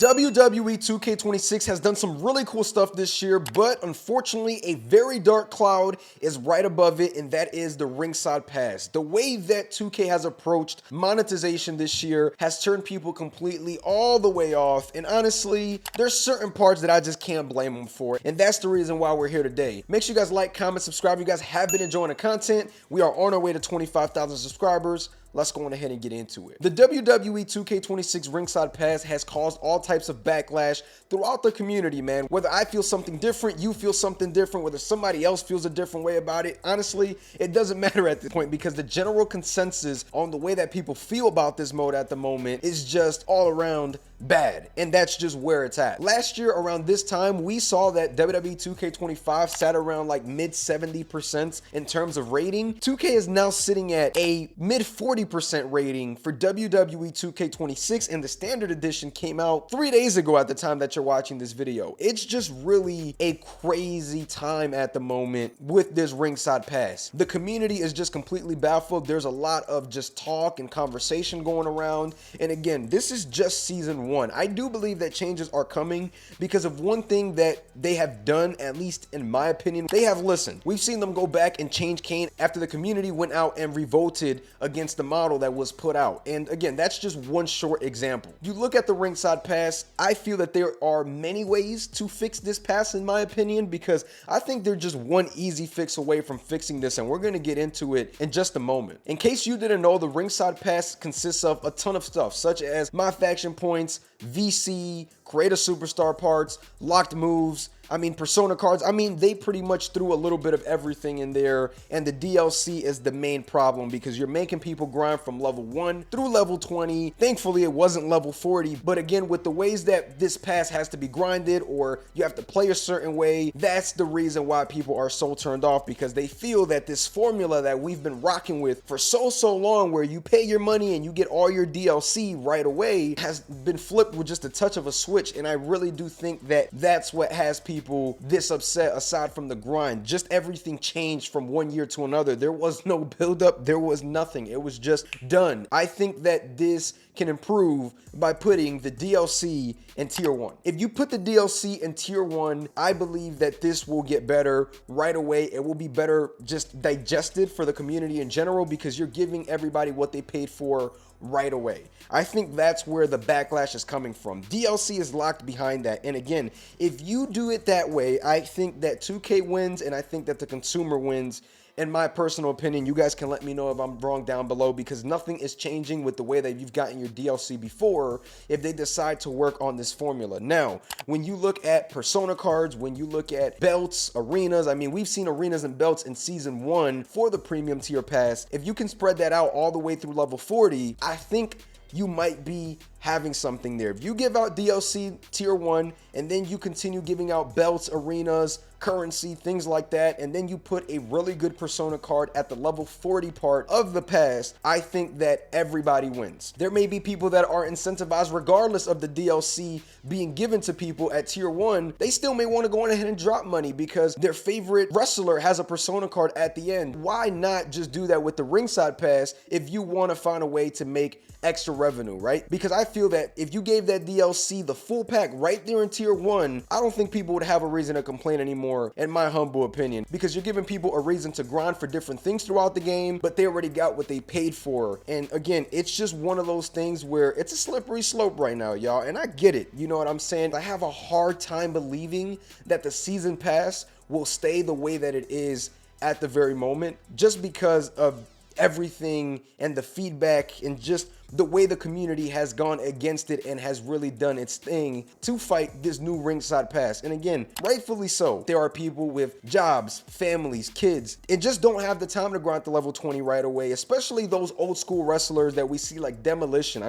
WWE 2K26 has done some really cool stuff this year, but unfortunately, a very dark cloud is right above it, and that is the Ringside Pass. The way that 2K has approached monetization this year has turned people completely all the way off, and honestly, there's certain parts that I just can't blame them for, and that's the reason why we're here today. Make sure you guys like, comment, subscribe if you guys have been enjoying the content. We are on our way to 25,000 subscribers. Let's go on ahead and get into it. The WWE 2K26 Ringside Pass has caused all types of backlash throughout the community, man. Whether I feel something different, you feel something different, whether somebody else feels a different way about it, honestly, it doesn't matter at this point because the general consensus on the way that people feel about this mode at the moment is just all around bad, and that's just where it's at. Last year around this time, we saw that WWE 2K25 sat around like mid 70% in terms of rating. 2K is now sitting at a mid 40% rating for WWE 2K26, and the standard edition came out 3 days ago at the time that you're watching this video. It's just really a crazy time at the moment with this Ringside Pass. The community is just completely baffled. There's a lot of just talk and conversation going around, and again, this is just season 1. I do believe that changes are coming because of one thing that they have done, at least in my opinion. They have listened. We've seen them go back and change Kane after the community went out and revolted against the model that was put out. And again, that's just one short example. You look at the Ringside Pass, I feel that there are many ways to fix this pass in my opinion, because I think they're just one easy fix away from fixing this, and we're going to get into it in just a moment. In case you didn't know, the Ringside Pass consists of a ton of stuff, such as my faction points, VC, create a superstar parts, locked moves, persona cards. They pretty much threw a little bit of everything in there, and the DLC is the main problem because you're making people grind from level 1 through level 20. Thankfully, it wasn't level 40, but again, with the ways that this pass has to be grinded or you have to play a certain way, that's the reason why people are so turned off, because they feel that this formula that we've been rocking with for so long, where you pay your money and you get all your DLC right away, has been flipped with just a touch of a switch. And I really do think that that's what has people this upset, aside from the grind. Just everything changed from one year to another. There was no build-up, there was nothing. It was just done. I think that this can improve by putting the DLC in tier 1. If you put the DLC in tier 1, I believe that this will get better right away. It will be better just digested for the community in general, because you're giving everybody what they paid for right away. I think that's where the backlash is coming from. DLC is locked behind that. And again, if you do it that way, I think that 2K wins, and I think that the consumer wins. In my personal opinion, you guys can let me know if I'm wrong down below, because nothing is changing with the way that you've gotten your DLC before if they decide to work on this formula. Now, when you look at persona cards, when you look at belts, arenas, we've seen arenas and belts in season 1 for the premium tier pass. If you can spread that out all the way through level 40, I think you might be having something there. If you give out DLC tier 1 and then you continue giving out belts, arenas, currency, things like that, and then you put a really good persona card at the level 40 part of the pass, I think that everybody wins. There may be people that are incentivized regardless of the DLC being given to people at tier 1. They still may want to go on ahead and drop money because their favorite wrestler has a persona card at the end. Why not just do that with the Ringside Pass if you want to find a way to make extra revenue, right? Because I feel that if you gave that DLC the full pack right there in tier 1, I don't think people would have a reason to complain anymore, in my humble opinion, because you're giving people a reason to grind for different things throughout the game, but they already got what they paid for. And again, it's just one of those things where it's a slippery slope right now, y'all, and I get it. You know what I'm saying? I have a hard time believing that the season pass will stay the way that it is at the very moment, just because of everything and the feedback and just the way the community has gone against it and has really done its thing to fight this new Ringside Pass. And again, rightfully so. There are people with jobs, families, kids, and just don't have the time to grind to level 20 right away, especially those old school wrestlers that we see like Demolition.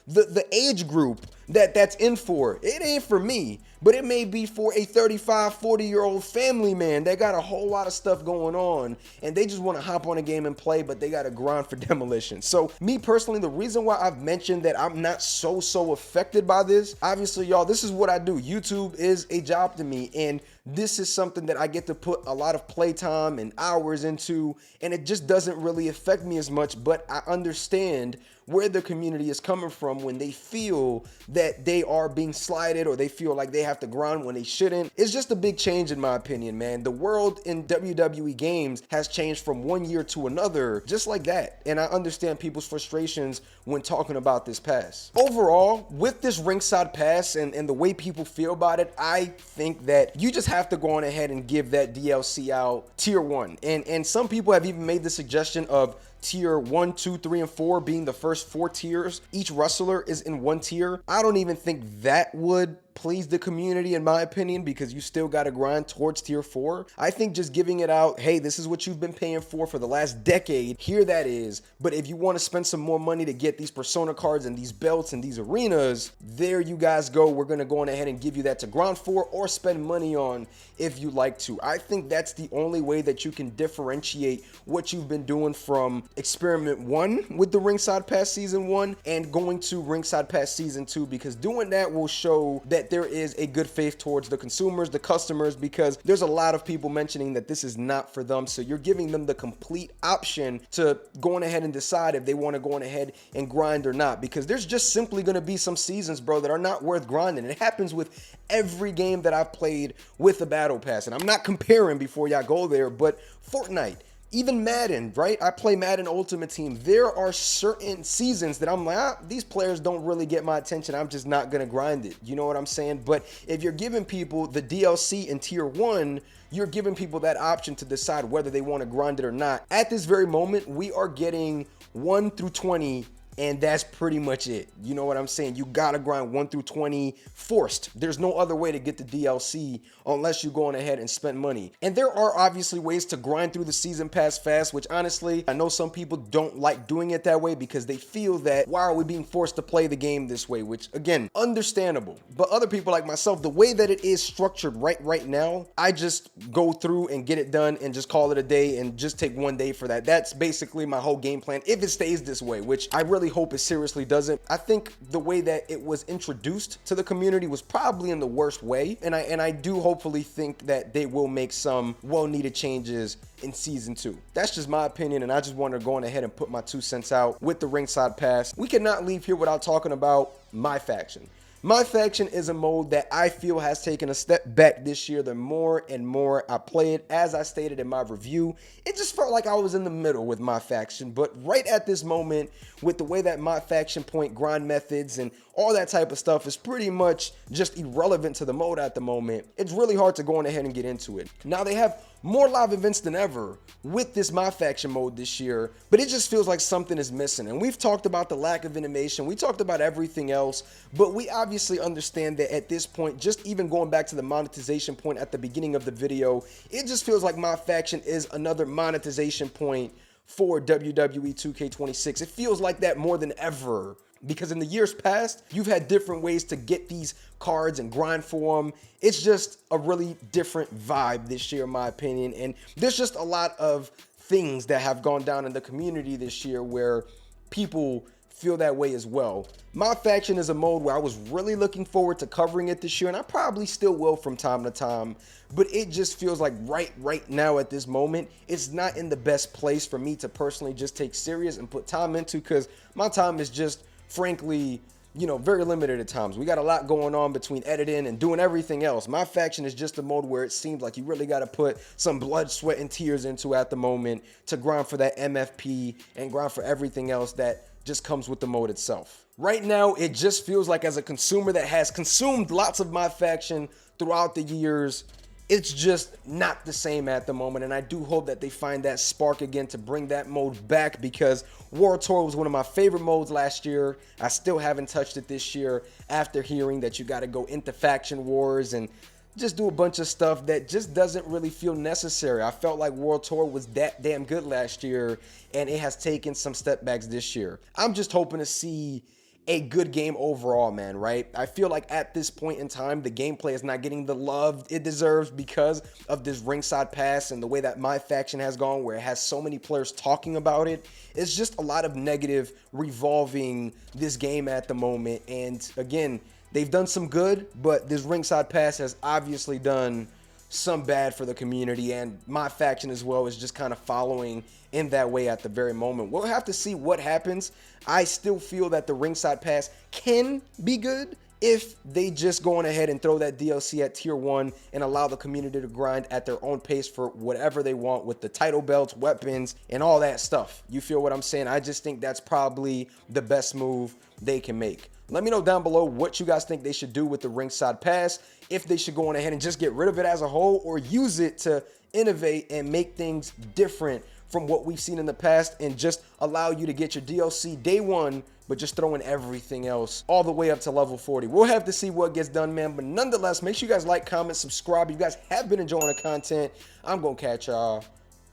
The age group that's in for it ain't for me, but it may be for a 35, 40-year-old family man that got a whole lot of stuff going on and they just want to hop on a game and play, but they got to grind for Demolition. So me personally, the reason why I've mentioned that I'm not so affected by this, obviously, y'all, this is what I do. YouTube is a job to me, and this is something that I get to put a lot of playtime and hours into, and it just doesn't really affect me as much, but I understand where the community is coming from when they feel that they are being slighted or they feel like they have to grind when they shouldn't. It's just a big change in my opinion, man. The world in WWE games has changed from one year to another, just like that. And I understand people's frustrations when talking about this pass. Overall, with this Ringside pass and the way people feel about it, I think that you just have to go on ahead and give that DLC out tier 1. And some people have even made the suggestion of tier 1, 2, 3, and 4 being the first 4 tiers. Each wrestler is in one tier. I don't even think that would please the community in my opinion, because you still got to grind towards tier 4. I think just giving it out, hey, this is what you've been paying for the last decade, here that is. But if you want to spend some more money to get these persona cards and these belts and these arenas, there you guys go. We're going to go on ahead and give you that to grind for or spend money on if you like to. I think that's the only way that you can differentiate what you've been doing from experiment 1 with the Ringside Pass season 1 and going to Ringside Pass season 2, because doing that will show that there is a good faith towards the consumers, the customers, because there's a lot of people mentioning that this is not for them. So you're giving them the complete option to go on ahead and decide if they want to go on ahead and grind or not, because there's just simply going to be some seasons, bro, that are not worth grinding. It happens with every game that I've played with the Battle Pass, and I'm not comparing before y'all go there, but Fortnite, even Madden, right? I play Madden Ultimate Team. There are certain seasons that I'm like, these players don't really get my attention. I'm just not going to grind it. You know what I'm saying? But if you're giving people the DLC in tier 1, you're giving people that option to decide whether they want to grind it or not. At this very moment, we are getting 1 through 20, and that's pretty much it. You know what I'm saying? You gotta grind 1 through 20 forced. There's no other way to get the DLC unless you go on ahead and spend money. And there are obviously ways to grind through the season pass fast, which honestly, I know some people don't like doing it that way because they feel that, why are we being forced to play the game this way? Which again, understandable. But other people like myself, the way that it is structured right now, I just go through and get it done and just call it a day and just take 1 day for that. That's basically my whole game plan if it stays this way, which I really hope it seriously doesn't. I think the way that it was introduced to the community was probably in the worst way, and I do hopefully think that they will make some well-needed changes in season 2. That's just my opinion, and I just wanted to go on ahead and put my 2 cents out with the Ringside Pass. We cannot leave here without talking about my faction. My faction is a mode that I feel has taken a step back this year. The more and more I play it, as I stated in my review, it just felt like I was in the middle with my faction. But right at this moment, with the way that my faction point grind methods and all that type of stuff is pretty much just irrelevant to the mode at the moment, it's really hard to go on ahead and get into it. Now they have more live events than ever with this my faction mode this year, but it just feels like something is missing. And we've talked about the lack of animation, we talked about everything else, but we obviously understand that at this point, just even going back to the monetization point at the beginning of the video, it just feels like my faction is another monetization point for WWE 2K26. It feels like that more than ever, because in the years past, you've had different ways to get these cards and grind for them. It's just a really different vibe this year, in my opinion. And there's just a lot of things that have gone down in the community this year where people feel that way as well. My faction is a mode where I was really looking forward to covering it this year, and I probably still will from time to time, but it just feels like right now at this moment, it's not in the best place for me to personally just take serious and put time into, because my time is just frankly, you know, very limited at times. We got a lot going on between editing and doing everything else. My faction is just a mode where it seems like you really got to put some blood, sweat, and tears into at the moment to grind for that MFP and grind for everything else that just comes with the mode itself. Right now, it just feels like, as a consumer that has consumed lots of my faction throughout the years, it's just not the same at the moment, and I do hope that they find that spark again to bring that mode back, because World Tour was one of my favorite modes last year. I still haven't touched it this year after hearing that you got to go into faction wars and just do a bunch of stuff that just doesn't really feel necessary. I felt like World Tour was that damn good last year, and it has taken some step backs this year. I'm just hoping to see a good game overall, man, right? I feel like at this point in time, the gameplay is not getting the love it deserves because of this Ringside Pass and the way that my faction has gone, where it has so many players talking about it. It's just a lot of negative revolving this game at the moment. And again, they've done some good, but this Ringside Pass has obviously done some bad for the community, and my faction as well is just kind of following in that way at the very moment. We'll have to see what happens. I still feel that the Ringside Pass can be good if they just go on ahead and throw that DLC at tier 1 and allow the community to grind at their own pace for whatever they want with the title belts, weapons, and all that stuff. You feel what I'm saying? I just think that's probably the best move they can make. Let me know down below what you guys think they should do with the Ringside Pass, if they should go on ahead and just get rid of it as a whole or use it to innovate and make things different from what we've seen in the past and just allow you to get your DLC day 1, but just throw in everything else all the way up to level 40. We'll have to see what gets done, man. But nonetheless, make sure you guys like, comment, subscribe. If you guys have been enjoying the content, I'm going to catch y'all.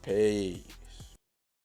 Peace.